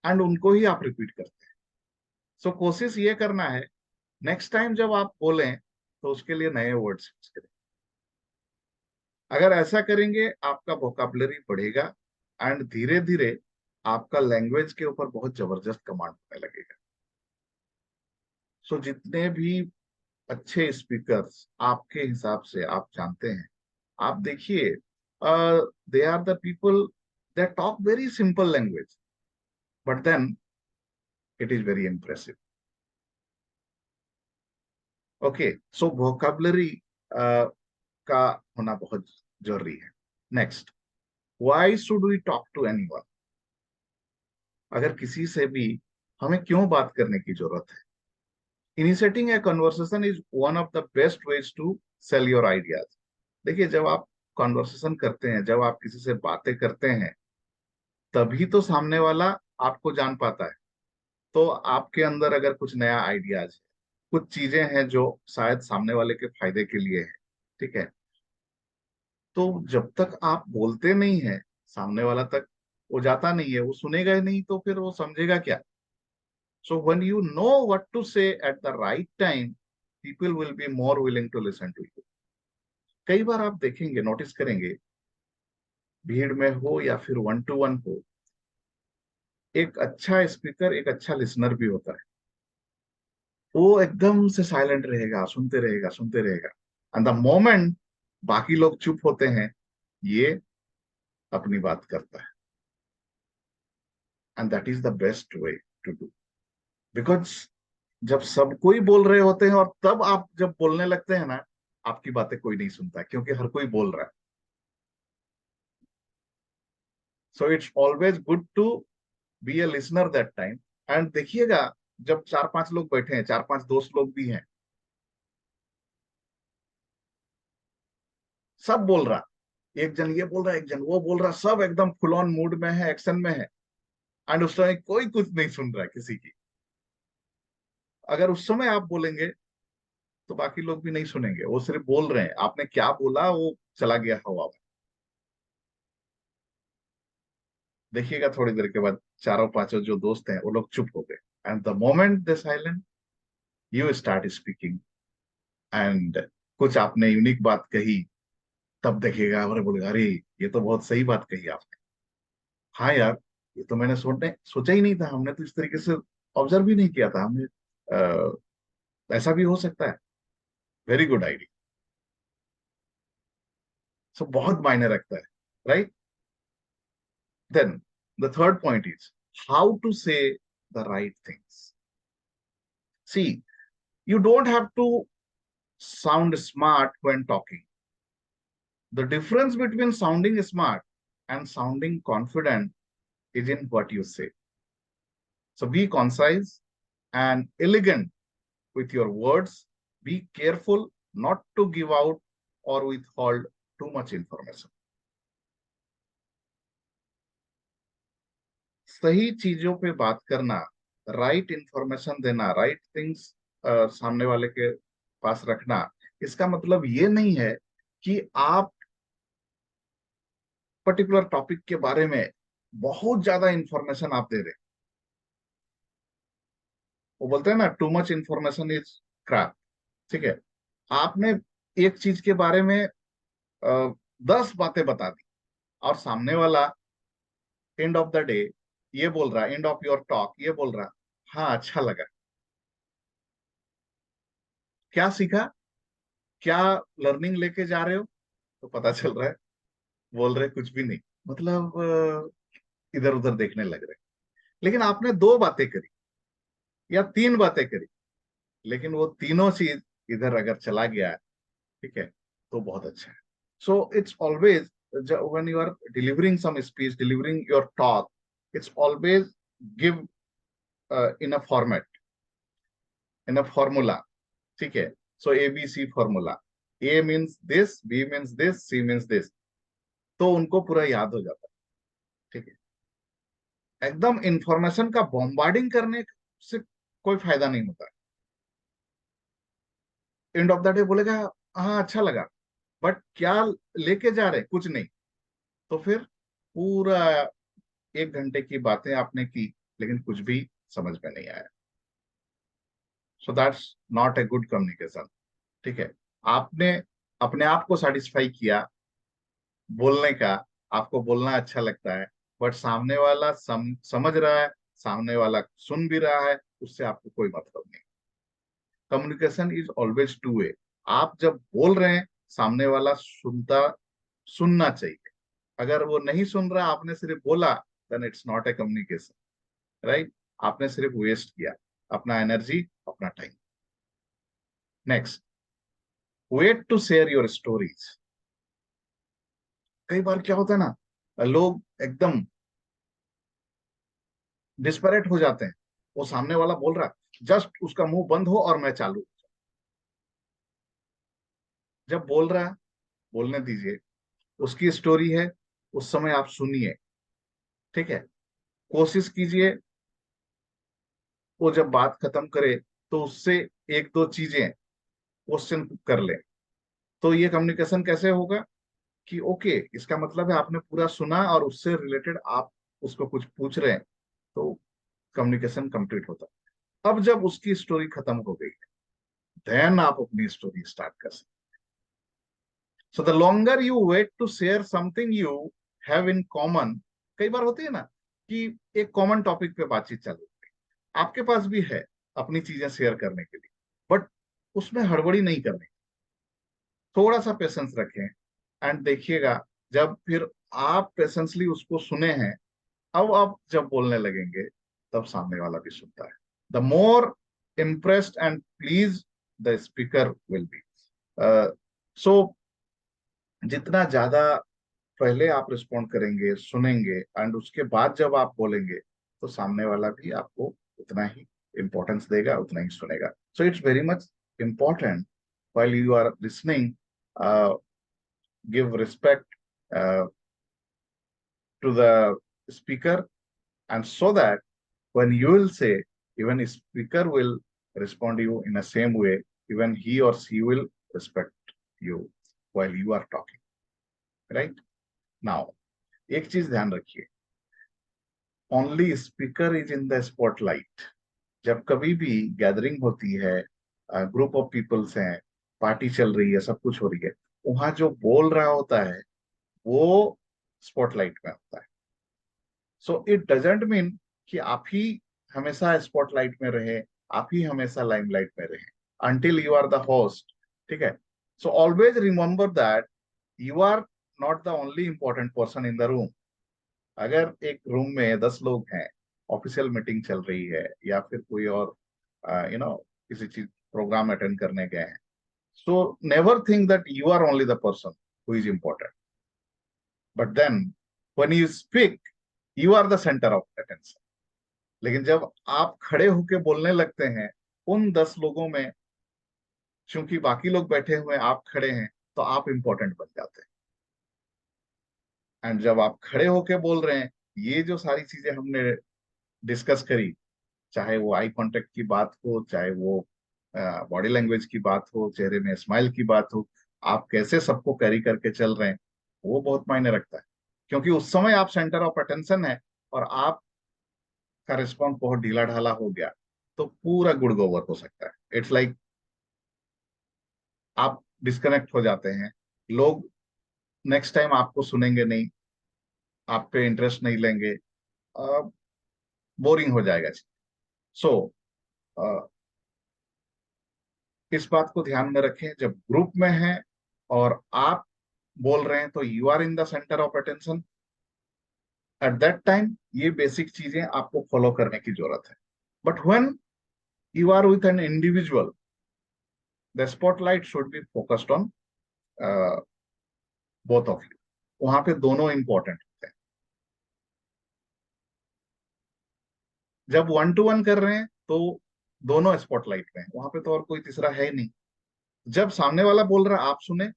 एंड उनको ही आप रिपीट करते हैं. सो कोशिश ये करना है नेक्स्ट टाइम जब आप बोलें तो उसके लिए नए वर्ड्स यूज करें. अगर ऐसा करेंगे आपका वोकैबुलरी बढ़ेगा एंड धीरे धीरे आपका लैंग्वेज के ऊपर बहुत जबरदस्त कमांड होने लगेगा. सो जितने भी अच्छे स्पीकर्स आपके हिसाब से आप जानते हैं, आप देखिए, they are the people they talk very simple language but then it is very impressive. Okay, so vocabulary का होना बहुत जरूरी है. Next, why should we talk to anyone. अगर किसी से भी हमें क्यों बात करने की जरूरत है. Initiating a conversation is one of the best ways to sell your ideas. देखिए, जब आप कॉन्वर्सेशन करते हैं, जब आप किसी से बातें करते हैं, तभी तो सामने वाला आपको जान पाता है. तो आपके अंदर अगर कुछ नया आइडियाज है, कुछ चीजें हैं जो शायद सामने वाले के फायदे के लिए है, ठीक है, तो जब तक आप बोलते नहीं है सामने वाला तक वो जाता नहीं है, वो सुनेगा ही नहीं, तो फिर वो समझेगा क्या. So when you know what to say at the right time, people will be more willing to listen to you. कई बार आप देखेंगे, नोटिस करेंगे, भीड़ में हो या फिर 1-to-1 हो, एक अच्छा स्पीकर एक अच्छा लिसनर भी होता है. वो एकदम से साइलेंट रहेगा, सुनते रहेगा एंड द मोमेंट बाकी लोग चुप होते हैं, ये अपनी बात करता है. And that is the best way to do. Because जब सब कोई बोल रहे होते हैं और तब आप जब बोलने लगते हैं ना, आपकी बातें कोई नहीं सुनता क्योंकि हर कोई बोल रहा है. So it's always good to be a listener that time. And देखिएगा, जब 4-5 लोग बैठे हैं, 4-5 दोस्त लोग भी हैं, सब बोल रहा, एक जन ये बोल रहा है, एक जन वो बोल रहा, सब एकदम फुल ऑन मूड में है, एक्शन में है, एंड उस समय कोई कुछ नहीं सुन रहा है किसी की. अगर उस समय आप बोलेंगे तो बाकी लोग भी नहीं सुनेंगे, वो सिर्फ बोल रहे हैं, आपने क्या बोला वो चला गया हवा में. देखिएगा थोड़ी देर के बाद चारों पांचों जो दोस्त हैं वो लोग चुप हो गए, and the moment they silent, you start speaking and कुछ आपने यूनिक बात कही, तब देखिएगा और बोलेगा, अरे ये तो बहुत सही बात कही आपने. हाँ यार, ये तो मैंने सोचा ही नहीं था, हमने तो इस तरीके से ऑब्जर्व भी नहीं किया था, हमने ऐसा भी हो सकता है. Very good idea. सो बहुत मायने रखता है, right. Then the third point is how to say the right things. See, you don't have to sound smart when talking. The difference between sounding smart and sounding confident is in what you say. So be concise and elegant with your words. Be careful not to give out or withhold too much information. सही चीजों पे बात करना, राइट इंफॉर्मेशन देना, राइट थिंग्स सामने वाले के पास रखना, इसका मतलब ये नहीं है कि आप पर्टिकुलर टॉपिक के बारे में बहुत ज्यादा इंफॉर्मेशन आप दे रहे हैं। वो बोलते हैं ना, too much information is crap. ठीक है, आपने एक चीज के बारे में 10 बातें बता दी, और सामने वाला एंड ऑफ द डे ये बोल रहा है, एंड ऑफ योर टॉक ये बोल रहा, हाँ अच्छा लगा। क्या सीखा, क्या लर्निंग लेके जा रहे हो? तो पता चल रहा है बोल रहे कुछ भी नहीं, मतलब इधर उधर देखने लग रहे। लेकिन आपने 2 बातें करी या 3 बातें करी, लेकिन वो तीनों चीज इधर अगर चला गया है, ठीक है, तो बहुत अच्छा है। So it's always, when you are delivering some speech, delivering your talk, it's always give in a format, in a formula। ठीक है, सो ABC formula, A means this, B means this, C means this, तो उनको पूरा याद हो जाता है। ठीक है, एकदम इंफॉर्मेशन का बॉम्बार्डिंग करने से कोई फायदा नहीं होता। एंड ऑफ द डे बोलेगा हाँ अच्छा लगा, बट क्या लेके जा रहे, कुछ नहीं। तो फिर पूरा 1 घंटे की बातें आपने की, लेकिन कुछ भी समझ में नहीं आया। So that's not a good communication. ठीक है, आपने अपने आप को सेटिस्फाई किया बोलने का, आपको बोलना अच्छा लगता है, बट सामने वाला समझ रहा है, सामने वाला सुन भी रहा है, उससे आपको कोई मतलब नहीं। Communication is always two way. आप जब बोल रहे हैं, सामने वाला सुनना चाहिए। अगर वो नहीं सुन रहा, आपने सिर्फ बोला, then it's not a communication, right. आपने सिर्फ वेस्ट किया अपना एनर्जी, अपना time. Next, wait to share your stories. कई बार क्या होता है ना, लोग एकदम डिस्परेट हो जाते हैं। वो सामने वाला बोल रहा है, जस्ट उसका मुंह बंद हो और मैं चालू। जब बोल रहा है, बोलने दीजिए, उसकी स्टोरी है, उस समय आप सुनिए। ठीक है, कोशिश कीजिए वो जब बात खत्म करे, तो उससे 1-2 चीजें क्वेश्चन कर ले। तो ये कम्युनिकेशन कैसे होगा कि ओके, इसका मतलब है आपने पूरा सुना और उससे रिलेटेड आप उसको कुछ पूछ रहे हैं, तो कम्युनिकेशन कंप्लीट होता है। अब जब उसकी स्टोरी खत्म हो गई, देन आप अपनी स्टोरी स्टार्ट कर सकते। So the longer you wait to share something you have in common. कई बार होती है ना कि एक कॉमन टॉपिक पे बातचीत चल रही है, आपके पास भी है अपनी चीजें शेयर करने के लिए, बट उसमें हड़बड़ी नहीं करनी। थोड़ा सा पेशेंस रखें एंड देखिएगा, जब फिर आप पेशेंसली उसको सुने हैं, अब आप जब बोलने लगेंगे, तब सामने वाला भी सुनता है। The more impressed and please the speaker will be. So जितना ज्यादा पहले आप रिस्पॉन्ड करेंगे, सुनेंगे, एंड उसके बाद जब आप बोलेंगे, तो सामने वाला भी आपको उतना ही इंपॉर्टेंस देगा, उतना ही सुनेगा। So it's very much important while you are listening, give respect uh, to the speaker, and so that when you will say, even a speaker will respond to you in the same way, even he or she will respect you while you are talking, right? Now, एक चीज ध्यान रखिए, only speaker is in the spotlight. जब कभी भी गैदरिंग होती है, ग्रुप ऑफ पीपल्स हैं, पार्टी चल रही है, सब कुछ हो रही है, वहां जो बोल रहा होता है वो स्पॉटलाइट में होता है। सो इट डजेंट मीन कि आप ही हमेशा स्पॉटलाइट में रहे, आप ही हमेशा लाइमलाइट में रहे, until you are the host. ठीक है, so always remember that you are not the only important person in the room. अगर एक रूम में 10 लोग हैं, ऑफिशियल मीटिंग चल रही है, या फिर कोई और किसी चीज प्रोग्राम अटेंड करने गए हैं, so never think that you are only the person who is important, but then when you speak, you are the center of attention। लेकिन जब आप खड़े होके बोलने लगते हैं उन 10 लोगों में, क्योंकि बाकी लोग बैठे हुए हैं, आप खड़े हैं, तो आप इंपॉर्टेंट बन जाते हैं। एंड जब आप खड़े होके बोल रहे हैं, ये जो सारी चीजें हमने डिस्कस करी, चाहे वो आई कांटेक्ट की बात हो, चाहे वो बॉडी लैंग्वेज की बात हो, चेहरे में स्माइल की बात हो, आप कैसे सबको कैरी करके चल रहे हैं, वो बहुत मायने रखता है। क्योंकि उस समय आप सेंटर ऑफ अटेंशन है और आप का रिस्पॉन्स बहुत ढीला ढाला हो गया तो पूरा गुड़ गोबर हो सकता है। इट्स लाइक आप डिस्कनेक्ट हो जाते हैं, लोग नेक्स्ट टाइम आपको सुनेंगे नहीं, आप पे इंटरेस्ट नहीं लेंगे, बोरिंग हो जाएगा। सो इस बात को ध्यान में रखें, जब ग्रुप में हैं और आप बोल रहे हैं तो you are in the centre of attention. At that time ये बेसिक चीजें आपको फॉलो करने की जरूरत है। But when you are with an individual, the spotlight should be focused on both of you. वहां पे दोनों इंपॉर्टेंट होते हैं। जब वन टू वन कर रहे हैं तो दोनों स्पॉटलाइट में हैं, वहां पे तो और कोई तीसरा है ही नहीं। जब सामने वाला बोल रहा है आप सुने,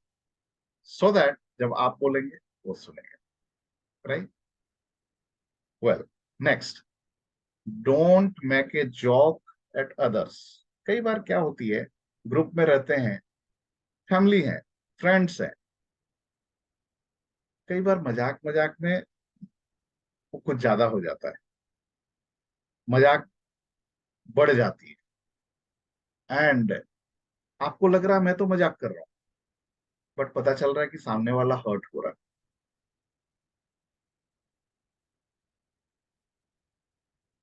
सो दैट जब आप बोलेंगे वो सुनेंगे, right? Well, next, don't make a joke at others. कई बार क्या होती है, ग्रुप में रहते हैं, फैमिली है, फ्रेंड्स है, कई बार मजाक मजाक में वो कुछ ज्यादा हो जाता है, मजाक बढ़ जाती है, एंड आपको लग रहा है मैं तो मजाक कर रहा हूँ, बट पता चल रहा है कि सामने वाला हर्ट हो रहा है।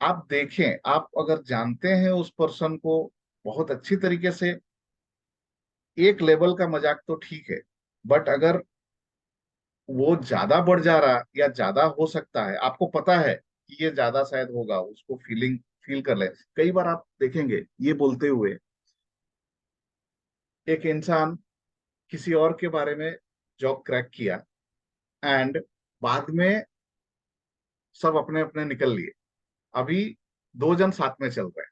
आप देखें, आप अगर जानते हैं उस पर्सन को बहुत अच्छी तरीके से, एक लेवल का मजाक तो ठीक है, बट अगर वो ज्यादा बढ़ जा रहा या ज्यादा हो सकता है, आपको पता है कि ये ज्यादा शायद होगा, उसको फील कर ले। कई बार आप देखेंगे ये बोलते हुए एक इंसान किसी और के बारे में जॉब क्रैक किया, एंड बाद में सब अपने अपने निकल लिए, अभी दो जन साथ में चल रहे हैं,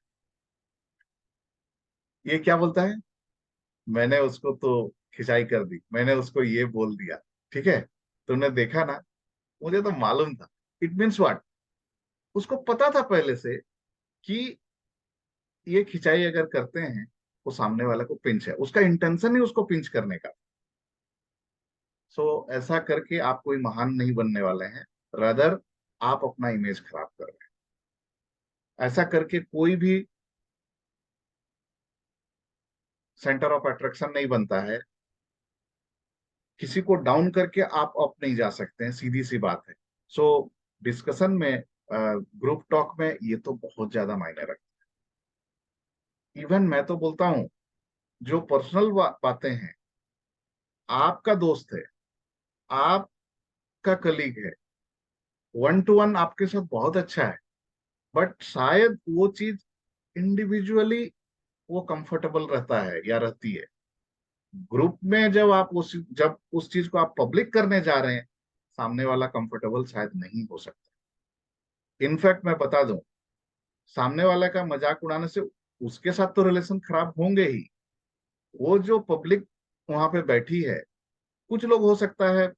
ये क्या बोलता है, मैंने उसको तो खिंचाई कर दी, मैंने उसको ये बोल दिया, ठीक है, तुमने देखा ना, मुझे तो मालूम था। इट मीन्स व्हाट, उसको पता था पहले से कि ये खिंचाई अगर करते हैं वो सामने वाले को पिंच है, उसका इंटेंशन ही उसको पिंच करने का। सो ऐसा करके आप कोई महान नहीं बनने वाले हैं, रदर आप अपना इमेज खराब कर रहे हैं। ऐसा करके कोई भी सेंटर ऑफ अट्रैक्शन नहीं बनता है। किसी को डाउन करके आप अप नहीं जा सकते हैं, सीधी सी बात है। सो डिस्कशन में, ग्रुप टॉक में ये तो बहुत ज्यादा मायने रखता है। इवन मैं तो बोलता हूँ, जो पर्सनल बातें हैं, आपका दोस्त है, आपका कलीग है, वन टू वन आपके साथ बहुत अच्छा है, बट शायद वो चीज इंडिविजुअली वो कंफर्टेबल रहता है या रहती है। ग्रुप में जब उस चीज को आप पब्लिक करने जा रहे हैं, सामने वाला कंफर्टेबल शायद नहीं हो सकता। इनफैक्ट मैं बता दूं, सामने वाले का मजाक उड़ाने से उसके साथ तो रिलेशन खराब होंगे ही। वो जो पब्लिक वहां पे बैठी है, कुछ लोग हो सकता है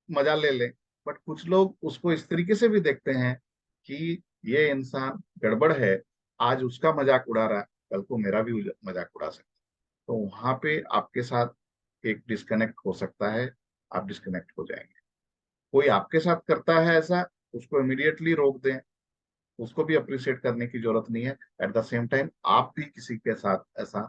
मजा ले लें, बट कुछ लोग उसको इस तरीके से भी देखते हैं कि ये इंसान गड़बड़ है, आज उसका मजाक उड़ा रहा है, कल को मेरा भी मजाक उड़ा सकता है। तो वहां पे आपके साथ एक डिस्कनेक्ट हो सकता है, आप डिस्कनेक्ट हो जाएंगे। कोई आपके साथ करता है ऐसा, उसको इमीडिएटली रोक दें, उसको भी अप्रिशिएट करने की जरूरत नहीं है। एट द सेम टाइम आप भी किसी के साथ ऐसा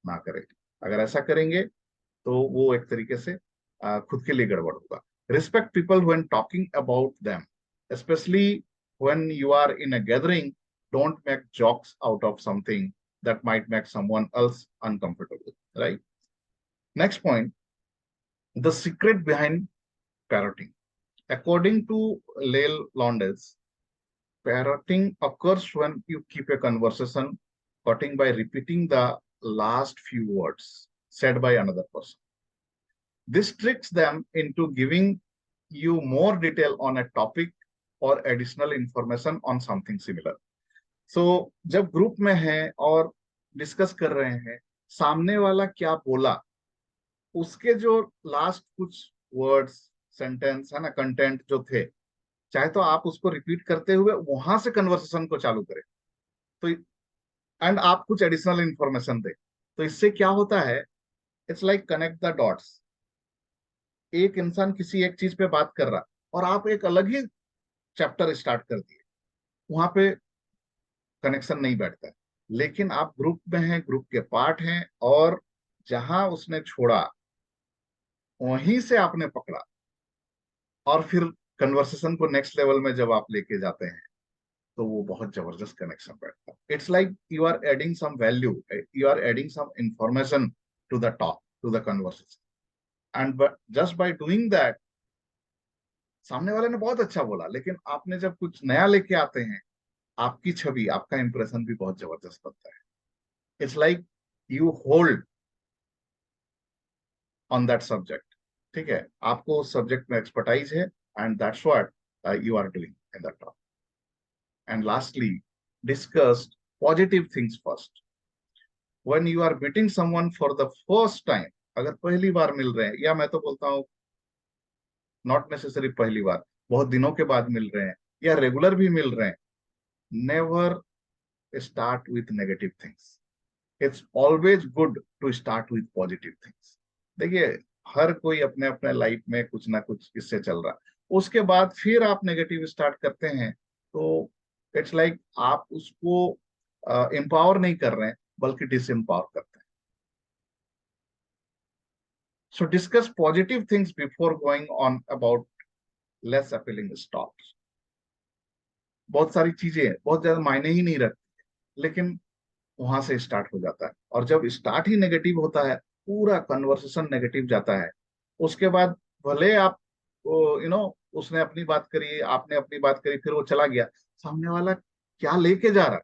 ना करें। अगर ऐसा करेंगे तो वो एक तरीके से खुद के लिए गड़बड़ होगा। Respect people when talking about them, specially when you are in a gathering. Don't make jokes out of something that might make someone else uncomfortable, right? Next point, the secret behind parroting. According to Lael Londes, parroting occurs when you keep a conversation cutting by repeating the last few words said by another person. This tricks them into giving you more detail on a topic or additional information on something similar. So, जब ग्रुप में हैं और डिस्कस कर रहे हैं, सामने वाला क्या बोला, उसके जो लास्ट कुछ वर्ड्स, सेंटेंस है ना, कंटेंट जो थे, चाहे तो आप उसको रिपीट करते हुए वहां से कन्वर्सेशन को चालू करें, तो एंड आप कुछ एडिशनल इंफॉर्मेशन दें। तो इससे क्या होता है, it's like connect the dots. एक इंसान किसी एक चीज पे बात कर रहा और आप एक अलग ही चैप्टर स्टार्ट कर दिए, वहां पे कनेक्शन नहीं बैठता है। लेकिन आप ग्रुप में हैं, ग्रुप के पार्ट हैं, और जहां उसने छोड़ा वहीं से आपने पकड़ा, और फिर कन्वर्सेशन को नेक्स्ट लेवल में जब आप लेके जाते हैं तो वो बहुत जबरदस्त कनेक्शन बैठता है। It's like you are adding some value, you are adding some information to the talk, to the conversation, and just by doing that, सामने वाले ने बहुत अच्छा बोला, लेकिन आपने जब कुछ नया लेके आते हैं, आपकी छवि, आपका इंप्रेशन भी बहुत जबरदस्त बनता है। It's like you hold on that subject. ठीक है, आपको उस सब्जेक्ट में एक्सपर्टाइज है, and that's what you are doing in that talk. And lastly, discuss positive things first. When you are meeting someone for the first time, अगर पहली बार मिल रहे हैं, या मैं तो बोलता हूँ नॉट नेसेसरी पहली बार, बहुत दिनों के बाद मिल रहे हैं, या रेगुलर भी मिल रहे हैं, never start with negative things. It's always good to start with positive things. देखिए, हर कोई अपने अपने लाइफ में कुछ ना कुछ इससे चल रहा, उसके बाद फिर आप नेगेटिव स्टार्ट करते हैं, तो इट्स लाइक आप उसको एम्पावर नहीं कर रहे हैं, बल्कि डिसएम्पावर करते हैं। सो discuss positive things before going on about less appealing stocks. बहुत सारी चीजें बहुत ज्यादा मायने ही नहीं रखती, लेकिन वहां से स्टार्ट हो जाता है, और जब स्टार्ट ही नेगेटिव होता है, पूरा कन्वर्सेशन नेगेटिव जाता है। उसके बाद भले आप, यू नो, उसने अपनी बात करी, आपने अपनी बात करी, फिर वो चला गया, सामने वाला क्या लेके जा रहा है,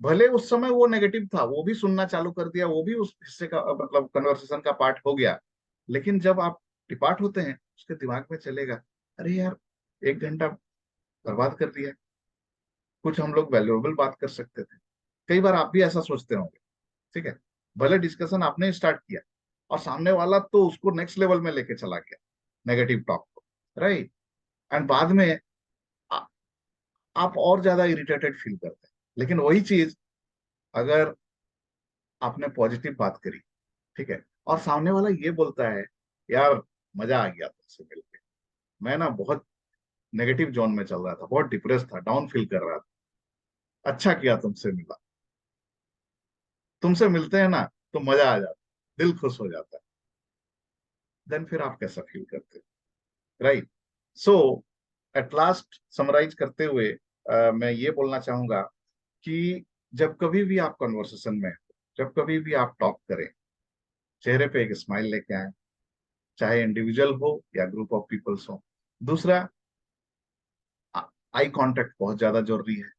भले उस समय वो नेगेटिव था, वो भी सुनना चालू कर दिया, वो भी उस हिस्से का मतलब कन्वर्सेशन का पार्ट हो गया, लेकिन जब आप डिपार्ट होते हैं, उसके दिमाग में चलेगा, अरे यार, 1 घंटा बर्बाद कर दिया, कुछ हम लोग वैल्यूएबल बात कर सकते थे। कई बार आप भी ऐसा सोचते होंगे। ठीक है, भले डिस्कशन आपने स्टार्ट किया, और सामने वाला तो उसको नेक्स्ट लेवल में लेके चला गया, नेगेटिव टॉक को, राइट, एंड बाद में आ, आप और ज्यादा इरिटेटेड फील करते हैं। लेकिन वही चीज, अगर आपने पॉजिटिव बात करी, ठीक है, और सामने वाला ये बोलता है, यार, मजा आ गया तुमसे मिलके, मैं ना बहुत नेगेटिव जोन में चल रहा था, बहुत डिप्रेस था, डाउन फील कर रहा था, अच्छा किया तुमसे मिला, तुमसे मिलते हैं ना तो मजा आ जाता, दिल खुश हो जाता है, देन फिर आप कैसा फील करते हैं, right. So at last summarise करते हुए, मैं ये बोलना चाहूंगा कि जब कभी भी आप कन्वर्सेशन में हो, जब कभी भी आप टॉक करें, चेहरे पे एक स्माइल लेके आए, चाहे इंडिविजुअल हो या ग्रुप ऑफ पीपल्स हो। दूसरा, आई कांटेक्ट बहुत ज्यादा जरूरी है।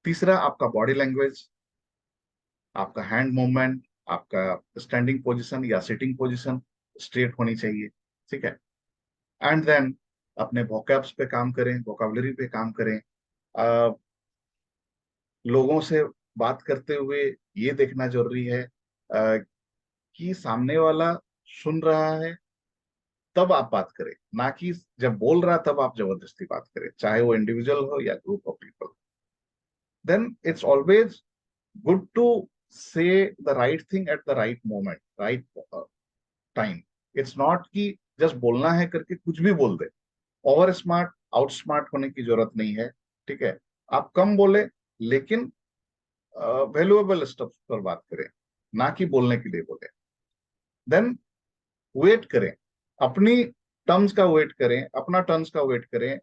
तीसरा, आपका बॉडी लैंग्वेज, आपका हैंड मूवमेंट, आपका स्टैंडिंग पोजीशन या सिटिंग पोजीशन स्ट्रेट होनी चाहिए। ठीक है, एंड देन अपने वोकैब्स पे काम करें, वोकाबलरी पे काम करें। अ, लोगों से बात करते हुए ये देखना जरूरी है कि सामने वाला सुन रहा है, तब आप बात करें, ना कि जब बोल रहा तब आप जबरदस्ती बात करें, चाहे वो इंडिविजुअल हो या group of people. Then it's always good to say the right thing at the right moment, right time. It's not कि जस्ट बोलना है करके कुछ भी बोल दे। ओवर स्मार्ट, आउट स्मार्ट होने की जरूरत नहीं है। ठीक है, आप कम बोले, लेकिन वैल्यूएबल स्टफ पर बात करें, ना कि बोलने के लिए बोले। देन वेट करें, अपनी टर्म्स का वेट करें, अपना टर्म्स का वेट करें।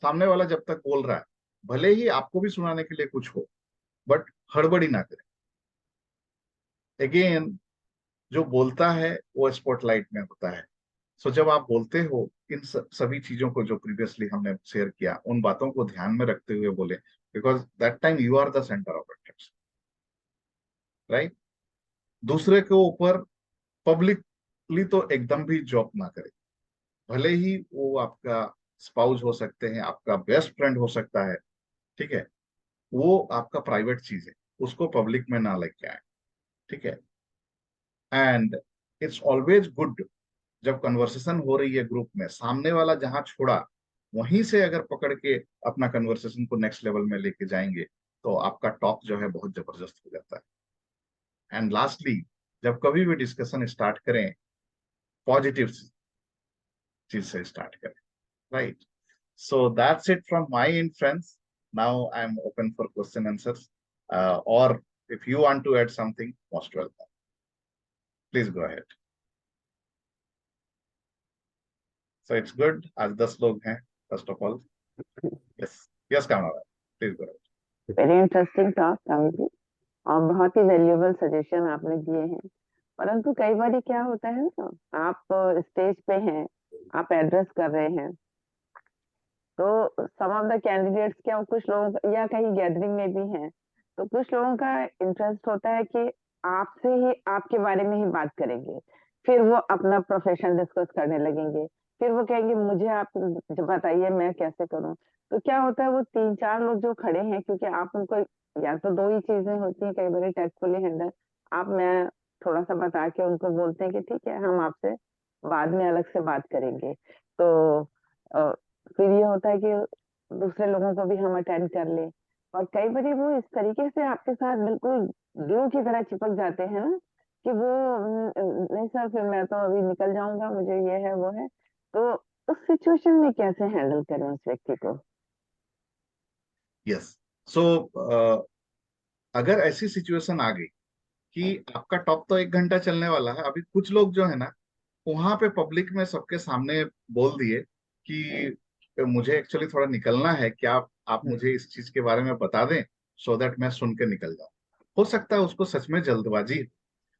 सामने वाला जब तक बोल रहा है, भले ही आपको भी सुनाने के लिए कुछ हो, बट हड़बड़ी ना करें। अगेन, जो बोलता है वो स्पॉटलाइट में होता है। सो जब आप बोलते हो, इन सभी चीजों को जो प्रीवियसली हमने शेयर किया, उन बातों को ध्यान में रखते हुए बोले, because that time you are the centre of attention, right. दूसरे के ऊपर पब्लिकली तो एकदम भी जॉब ना करें, भले ही वो आपका स्पाउस हो सकते हैं, आपका बेस्ट फ्रेंड हो सकता है। ठीक है, वो आपका प्राइवेट चीज है, उसको पब्लिक में ना लेके आए। ठीक है, एंड इट्स ऑलवेज गुड, जब कन्वर्सेशन हो रही है ग्रुप में, सामने वाला जहां छोड़ा वहीं से अगर पकड़ के अपना कन्वर्सेशन को नेक्स्ट लेवल में लेके जाएंगे, तो आपका टॉक जो है बहुत जबरदस्त हो जाता है। एंड लास्टली, जब कभी भी डिस्कशन स्टार्ट करें, पॉजिटिव चीज से स्टार्ट करें, right? So that's it from my and friends. Now I am open for question answers, और if you want to add something, most welcome. Please go ahead. So it's good. आज 10 लोग हैं. First of all, yes, yes, Kamala, please go ahead. Very interesting talk कामी जी, और बहुत ही वैल्यूएबल सजेशन आपने दिए हैं। परंतु कई बार क्या होता है ना, आप स्टेज पे हैं, आप एड्रेस कर रहे हैं, तो सम ऑफ द कैंडिडेट्स, क्या कुछ लोग या कहीं गैदरिंग में भी हैं, तो कुछ लोगों का इंटरेस्ट होता है कि आपसे ही, आपके बारे में ही बात करेंगे, फिर वो अपना प्रोफेशन डिस्कस करने लगेंगे, फिर वो कहेंगे मुझे आप बताइए मैं कैसे करूं। तो क्या होता है, वो तीन चार लोग जो खड़े हैं, क्योंकि आप उनको, या तो दो ही चीजें होती हैं कई बार टैक्टफुली हैंडल, आप मैं थोड़ा सा बता के उनको बोलते हैं कि ठीक है हम आपसे बाद में अलग से बात करेंगे। तो फिर ये होता है कि दूसरे लोगों को भी हम अटेंड कर ले, और कई बार वो इस तरीके से आपके साथ बिल्कुल ग्लू की तरह चिपक जाते हैं ना, कि वो नहीं सर फिर मैं तो अभी निकल जाऊंगा, मुझे ये है वो है। तो उस सिचुएशन में कैसे हैंडल करें उस व्यक्ति को? Yes. So अगर ऐसी सिचुएशन आ गई कि आपका टॉक तो 1 घंटा चलने वाला है, अभी कुछ लोग जो है ना, वहां पे पब्लिक में सबके सामने बोल दिए कि मुझे एक्चुअली थोड़ा निकलना है, क्या आप मुझे इस चीज के बारे में बता दें, सो दैट मैं सुन के निकल जाऊं। हो सकता है उसको सच में जल्दबाजी है।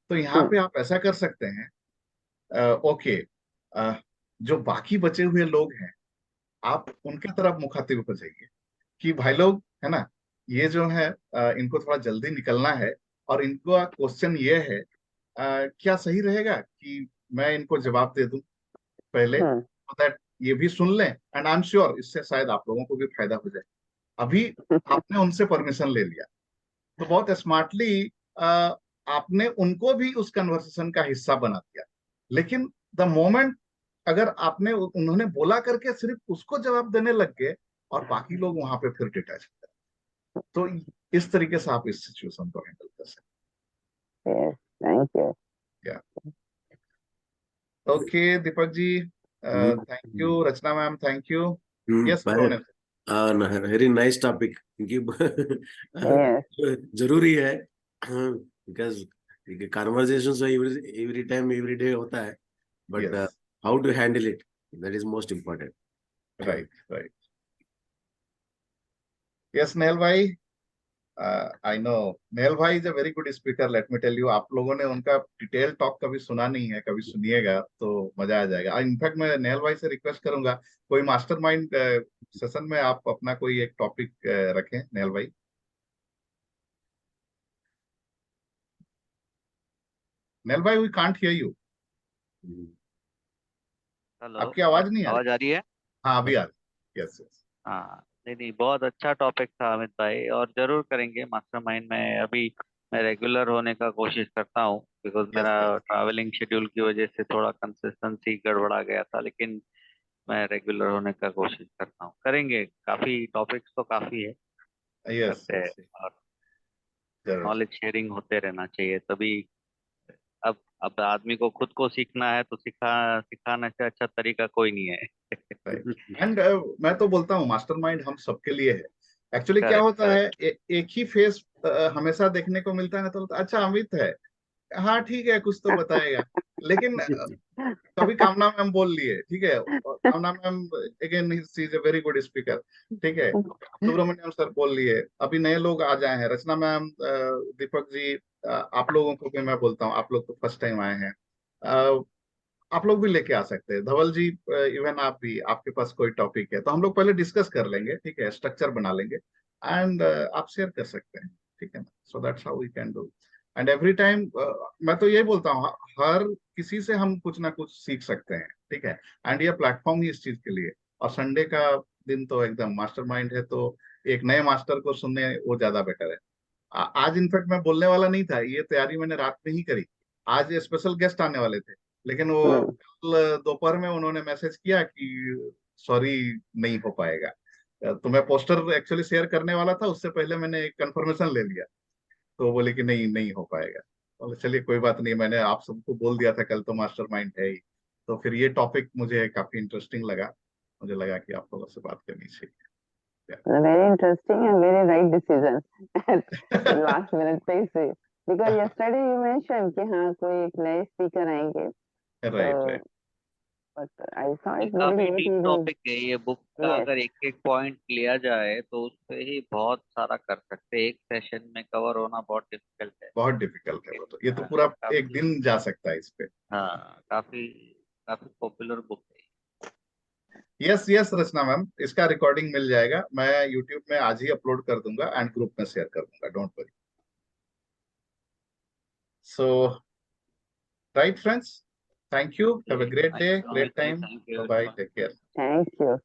तो यहाँ हम्म। पे आप ऐसा कर सकते हैं, ओके, जो बाकी बचे हुए लोग हैं, आप उनके तरफ मुखातिब हो जाइए कि भाई लोग है ना, ये जो है इनको थोड़ा जल्दी निकलना है, और इनको क्वेश्चन ये है, क्या सही रहेगा कि मैं इनको जवाब दे दूं पहले, हम्म। so दैट ये भी सुन लें, एंड आई एम श्योर इससे शायद आप लोगों को भी फायदा हो जाए। अभी आपने उनसे परमिशन ले लिया, तो बहुत स्मार्टली आपने उनको भी उस कन्वर्सेशन का हिस्सा बना दिया। लेकिन द मोमेंट अगर आपने उन्होंने बोला करके सिर्फ उसको जवाब देने लग गए, और बाकी लोग वहां पे फिर डिटैच हो गए, तो इस तरीके से आप इस सिचुएशन को हैंडल कर सकते यस, थैंक यू। हैं। Okay Deepak ji, thank you. Rachna ma'am, thank you. Yes, पर वेरी नाइस टॉपिक, क्योंकि यस। जरूरी है, because conversation every time every day होता है, but yes, how to handle it, that is most important. Right, right. Yes Nehal भाई, आई नो नेहल भाई is a very good speaker, let me tell you. आप लोगों ने उनका डिटेल टॉक कभी सुना नहीं है, कभी सुनिएगा तो मजा आ जाएगा। इनफैक्ट मैं नेहल भाई से रिक्वेस्ट करूंगा, कोई मास्टरमाइंड सेशन में आप अपना कोई एक टॉपिक रखें नेहल भाई। नेहल भाई, we can't hear you. Hello, आपकी आवाज नहीं आ रही। आवाज आ रही है? हाँ, अभी आ रही। Yes, yes. हाँ, नहीं नहीं, बहुत अच्छा टॉपिक था अमित भाई, और जरूर करेंगे मास्टरमाइंड में। अभी मैं रेगुलर होने का कोशिश करता हूँ, बिकॉज यस, मेरा यस। ट्रैवलिंग शेड्यूल की वजह से थोड़ा कंसिस्टेंसी गड़बड़ा गया था, लेकिन मैं रेगुलर होने का कोशिश करता हूँ। करेंगे, काफी टॉपिक्स तो काफी है, यस, करते हैं। यस, और जरूर। नॉलेज शेयरिंग होते रहना चाहिए तभी। अब आदमी को खुद को सीखना है तो सिखाने से अच्छा तरीका कोई नहीं है। राइट। एंड मैं तो बोलता हूँ मास्टरमाइंड हम सबके लिए है। एक्चुअली क्या करेक्ट, होता है, एक ही फेस हमेशा देखने को मिलता है ना, तो लगता है, अच्छा अमित है, हाँ ठीक है, कुछ तो बताएगा। लेकिन कभी कामना मैम बोल लिए, ठीक है, और कामना ma'am again she is a very good speaker, ठीक है, सुब्रमण्यम सर बोल लिए, अभी नए लोग आ जाए हैं, रचना मैम, दीपक जी, आप लोगों को भी मैं बोलता हूँ, आप लोग तो फर्स्ट टाइम आए हैं, आप लोग भी लेके आ सकते हैं, धवल जी, इवन आप भी, आपके पास कोई टॉपिक है तो हम लोग पहले डिस्कस कर लेंगे, ठीक है, स्ट्रक्चर बना लेंगे, एंड आप शेयर कर सकते हैं, ठीक है ना, so that's how we can do. And every time मैं तो यही बोलता हूँ, हर किसी से हम कुछ ना कुछ सीख सकते हैं, ठीक है, एंड ये प्लेटफॉर्म ही इस चीज के लिए। और संडे का दिन तो एकदम मास्टरमाइंड है, तो एक नए मास्टर को सुनने वो ज्यादा बेटर है। आज इनफैक्ट मैं बोलने वाला नहीं था, ये तैयारी मैंने रात में ही करी। आज स्पेशल गेस्ट आने वाले थे, लेकिन वो हम्म। कल दोपहर में उन्होंने मैसेज किया कि सॉरी, नहीं हो पाएगा। तो मैं पोस्टर एक्चुअली शेयर करने वाला था, उससे पहले मैंने एक कंफर्मेशन ले लिया, तो वो बोले कि नहीं, नहीं हो पाएगा। बोले चलिए कोई बात नहीं, मैंने आप सबको बोल दिया था कल तो मास्टरमाइंड है ही, तो फिर ये टॉपिक मुझे काफी इंटरेस्टिंग लगा, मुझे लगा कि आप लोगों से बात करनी चाहिए। Very interesting and very right decision at last minute पे से, because yesterday you mentioned कि हाँ कोई एक नए स्पीकर आएंगे, right right. but I saw ये it very काफी late डीप evening. टॉपिक है ये बुक का। Yes, अगर एक एक पॉइंट लिया जाए तो उस पे ही बहुत सारा कर सकते हैं, एक सेशन में कवर होना बहुत डिफिकल्ट है। बहुत डिफिकल्ट है वो तो, ये तो हाँ, पूरा एक काफी, दिन जा सकता है इस पे। हाँ काफी काफी पॉपुलर बुक है। यस यस रचना मैम, इसका रिकॉर्डिंग मिल जाएगा, मैं यूट्यूब में आज ही अपलोड कर दूंगा एंड ग्रुप में शेयर कर दूंगा, don't worry. So right friends, thank you, have a great day, great time, thank you bye very bye, much. Take care. thank you.